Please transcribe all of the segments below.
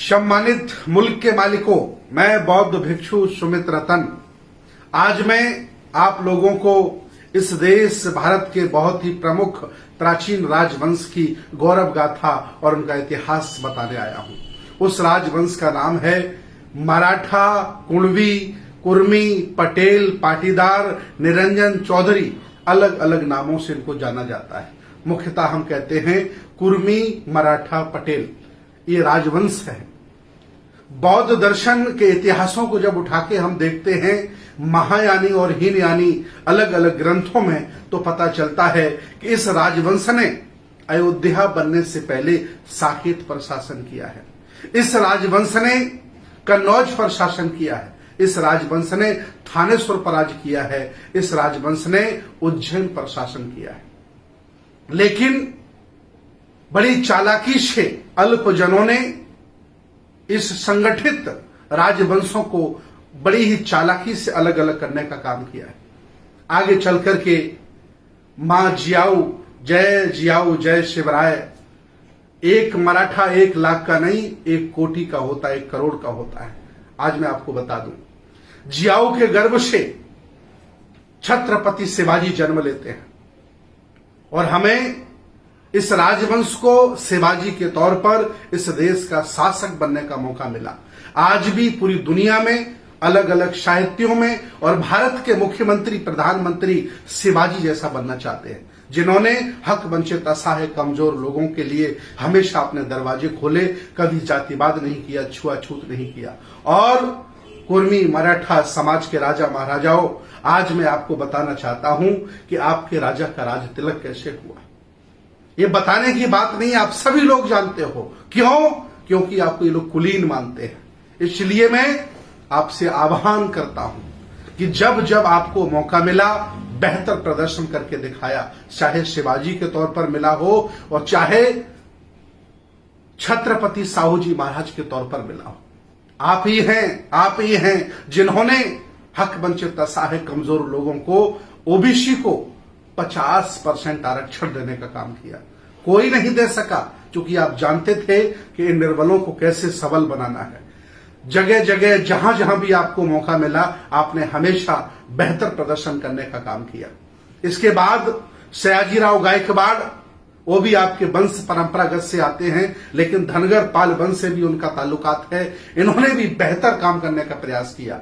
सम्मानित मुल्क के मालिकों, मैं बौद्ध भिक्षु सुमित रतन आज मैं आप लोगों को इस देश भारत के बहुत ही प्रमुख प्राचीन राजवंश की गौरव गाथा और उनका इतिहास बताने आया हूं। उस राजवंश का नाम है मराठा, कुणवी, कुर्मी, पटेल, पाटीदार, निरंजन, चौधरी। अलग अलग नामों से इनको जाना जाता है। मुख्यतः हम कहते हैं कुर्मी, मराठा, पटेल। ये राजवंश है। बौद्ध दर्शन के इतिहासों को जब उठा के हम देखते हैं महायानी और हीनयानी अलग अलग ग्रंथों में, तो पता चलता है कि इस राजवंश ने अयोध्या बनने से पहले साकेत पर शासन किया है। इस राजवंश ने कन्नौज पर शासन किया है। इस राजवंश ने थानेश्वर पर राज किया है। इस राजवंश ने उज्जैन पर शासन किया है। लेकिन बड़ी चालाकी से अल्पजनों ने इस संगठित राजवंशों को बड़ी ही चालाकी से अलग अलग करने का काम किया है। आगे चल करके मां जियाऊ जय शिवराय, एक मराठा 1 लाख का नहीं, 1 कोटि का होता है, 1 करोड़ का होता है। आज मैं आपको बता दूं, जियाऊ के गर्भ से छत्रपति शिवाजी जन्म लेते हैं और हमें इस राजवंश को शिवाजी के तौर पर इस देश का शासक बनने का मौका मिला। आज भी पूरी दुनिया में अलग अलग साहित्यों में और भारत के मुख्यमंत्री, प्रधानमंत्री शिवाजी जैसा बनना चाहते हैं, जिन्होंने हक वंचित, असहाय, कमजोर लोगों के लिए हमेशा अपने दरवाजे खोले, कभी जातिवाद नहीं किया, छुआछूत नहीं किया। और कुर्मी मराठा समाज के राजा महाराजाओं, आज मैं आपको बताना चाहता हूं कि आपके राजा का राज तिलक कैसे हुआ। ये बताने की बात नहीं, आप सभी लोग जानते हो। क्यों? क्योंकि आपको ये लोग कुलीन मानते हैं। इसलिए मैं आपसे आह्वान करता हूं कि जब जब आपको मौका मिला, बेहतर प्रदर्शन करके दिखाया, चाहे शिवाजी के तौर पर मिला हो और चाहे छत्रपति साहू जी महाराज के तौर पर मिला हो। आप ही हैं जिन्होंने हक वंचित, असहाय, कमजोर लोगों को, ओबीसी को 50% आरक्षण देने का काम किया। कोई नहीं दे सका, क्योंकि आप जानते थे कि इन निर्बलों को कैसे सबल बनाना है। जगह जगह जहां जहां भी आपको मौका मिला, आपने हमेशा बेहतर प्रदर्शन करने का काम किया। इसके बाद सयाजीराव गायकवाड़, वो भी आपके वंश परंपरागत से आते हैं, लेकिन धनगर पाल वंश से भी उनका ताल्लुकात है। इन्होंने भी बेहतर काम करने का प्रयास किया।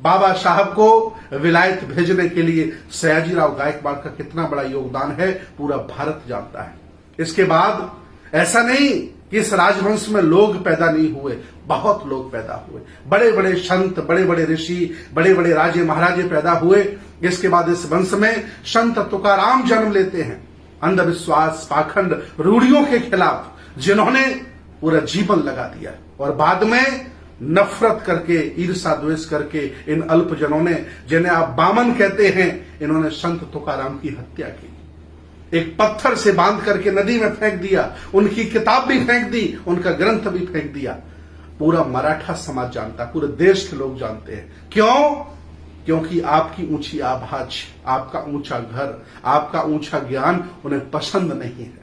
बाबा साहब को विलायत भेजने के लिए सयाजीराव गायकवाड़ का कितना बड़ा योगदान है, पूरा भारत जानता है। इसके बाद ऐसा नहीं कि इस राजवंश में लोग पैदा नहीं हुए, बहुत लोग पैदा हुए। बड़े बड़े संत, बड़े बड़े ऋषि, बड़े बड़े राजे महाराजे पैदा हुए। इसके बाद इस वंश में संत तुकाराम जन्म लेते हैं, अंधविश्वास, पाखंड, रूढ़ियों के खिलाफ जिन्होंने पूरा जीवन लगा दिया। और बाद में नफरत करके, ईर्षा द्वेष करके इन अल्पजनों ने, जिन्हें आप बामन कहते हैं, इन्होंने संत तुकाराम की हत्या की। एक पत्थर से बांध करके नदी में फेंक दिया, उनकी किताब भी फेंक दी, उनका ग्रंथ भी फेंक दिया। पूरा मराठा समाज जानता, पूरे देश के लोग जानते हैं। क्यों? क्योंकि आपकी ऊंची आवाज, आपका ऊंचा घर, आपका ऊंचा ज्ञान उन्हें पसंद नहीं है।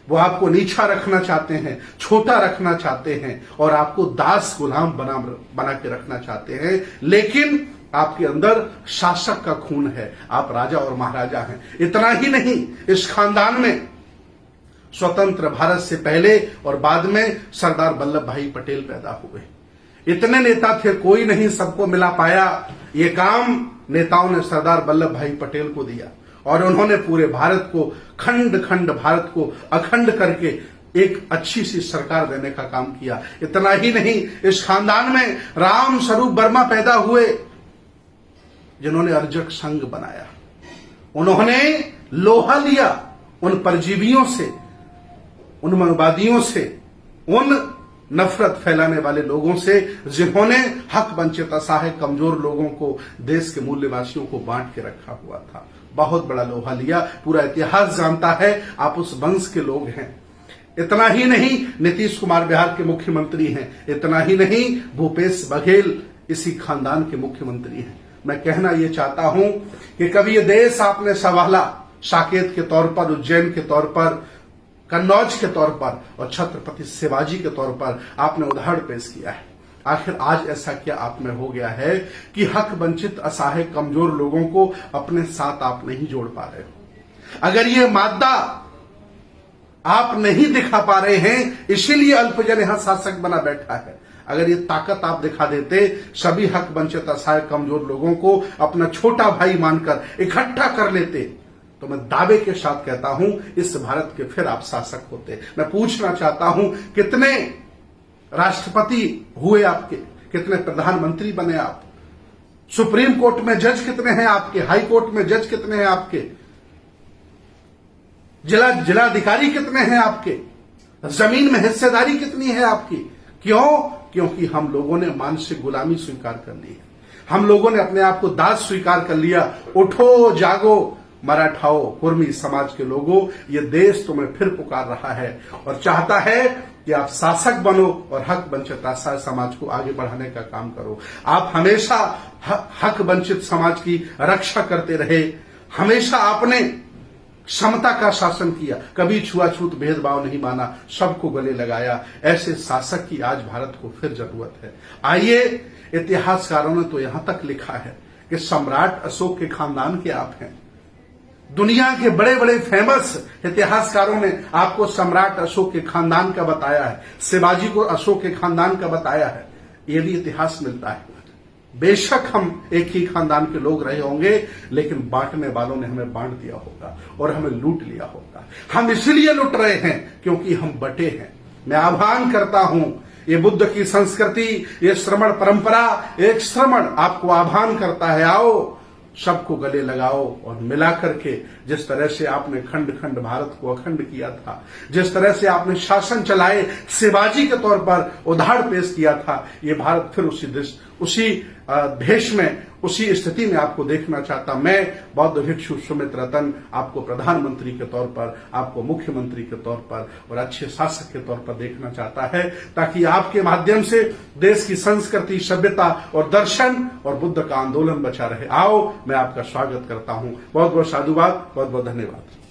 वो आपको नीचा रखना चाहते हैं, छोटा रखना चाहते हैं और आपको दास गुलाम बना के रखना चाहते हैं। लेकिन आपके अंदर शासक का खून है, आप राजा और महाराजा हैं। इतना ही नहीं, इस खानदान में स्वतंत्र भारत से पहले और बाद में सरदार वल्लभ भाई पटेल पैदा हुए। इतने नेता थे, कोई नहीं सबको मिला पाया। ये काम नेताओं ने सरदार वल्लभ भाई पटेल को दिया और उन्होंने पूरे भारत को, खंड खंड भारत को अखंड करके एक अच्छी सी सरकार देने का काम किया। इतना ही नहीं, इस खानदान में राम स्वरूप वर्मा पैदा हुए, जिन्होंने अर्जक संघ बनाया। उन्होंने लोहा लिया उन परजीवियों से, उन मनवादियों से, उन नफरत फैलाने वाले लोगों से, जिन्होंने हक वंचित, असहाय, कमजोर लोगों को, देश के मूल्यवासियों को बांट के रखा हुआ था। बहुत बड़ा लोहा लिया, पूरा इतिहास जानता है, आप उस वंश के लोग हैं। इतना ही नहीं, नीतीश कुमार बिहार के मुख्यमंत्री हैं। इतना ही नहीं, भूपेश बघेल इसी खानदान के मुख्यमंत्री हैं। मैं कहना यह चाहता हूं कि कभी ये देश आपने संभाला, साकेत के तौर पर, उज्जैन के तौर पर, कन्नौज के तौर पर और छत्रपति शिवाजी के तौर पर आपने उदाहरण पेश किया है। आखिर आज ऐसा क्या आप में हो गया है कि हक वंचित, असहाय, कमजोर लोगों को अपने साथ आप नहीं जोड़ पा रहे हो? अगर ये मादा आप नहीं दिखा पा रहे हैं, इसीलिए अल्पजन यहां शासक बना बैठा है। अगर ये ताकत आप दिखा देते, सभी हक वंचित, असहाय, कमजोर लोगों को अपना छोटा भाई मानकर इकट्ठा कर लेते, तो मैं दावे के साथ कहता हूं इस भारत के फिर आप शासक होते। मैं पूछना चाहता हूं, कितने राष्ट्रपति हुए आपके, कितने प्रधानमंत्री बने आप, सुप्रीम कोर्ट में जज कितने हैं आपके, हाई कोर्ट में जज कितने हैं आपके, जिलाधिकारी कितने हैं आपके, जमीन में हिस्सेदारी कितनी है आपकी? क्यों? क्योंकि हम लोगों ने मानसिक गुलामी स्वीकार कर ली है। हम लोगों ने अपने आप को दास स्वीकार कर लिया। उठो, जागो मराठाओं, कुर्मी समाज के लोगों, ये देश तुम्हें फिर पुकार रहा है और चाहता है कि आप शासक बनो और हक वंचित असहाय समाज को आगे बढ़ाने का काम करो। आप हमेशा हक वंचित समाज की रक्षा करते रहे, हमेशा आपने समता का शासन किया, कभी छुआछूत भेदभाव नहीं माना, सबको गले लगाया। ऐसे शासक की आज भारत को फिर जरूरत है। आइए, इतिहासकारों ने तो यहां तक लिखा है कि सम्राट अशोक के खानदान के आप हैं। दुनिया के बड़े बड़े फेमस इतिहासकारों ने आपको सम्राट अशोक के खानदान का बताया है, शिवाजी को अशोक के खानदान का बताया है। यह भी इतिहास मिलता है। बेशक हम एक ही खानदान के लोग रहे होंगे, लेकिन बांटने वालों ने हमें बांट दिया होगा और हमें लूट लिया होगा। हम इसलिए लूट रहे हैं क्योंकि हम बटे हैं। मैं आह्वान करता हूं, ये बुद्ध की संस्कृति, ये श्रमण परंपरा, एक श्रमण आपको आह्वान करता है, आओ सबको गले लगाओ और मिला करके, जिस तरह से आपने खंड खंड भारत को अखंड किया था, जिस तरह से आपने शासन चलाए, शिवाजी के तौर पर उदाहरण पेश किया था, ये भारत फिर उसी भेष में, उसी स्थिति में आपको देखना चाहता। मैं बौद्ध भिक्षु सुमित रतन आपको प्रधानमंत्री के तौर पर, आपको मुख्यमंत्री के तौर पर और अच्छे शासक के तौर पर देखना चाहता है, ताकि आपके माध्यम से देश की संस्कृति, सभ्यता और दर्शन और बुद्ध का आंदोलन बचा रहे। आओ, मैं आपका स्वागत करता हूं। बहुत बहुत साधुवाद, बहुत बहुत धन्यवाद।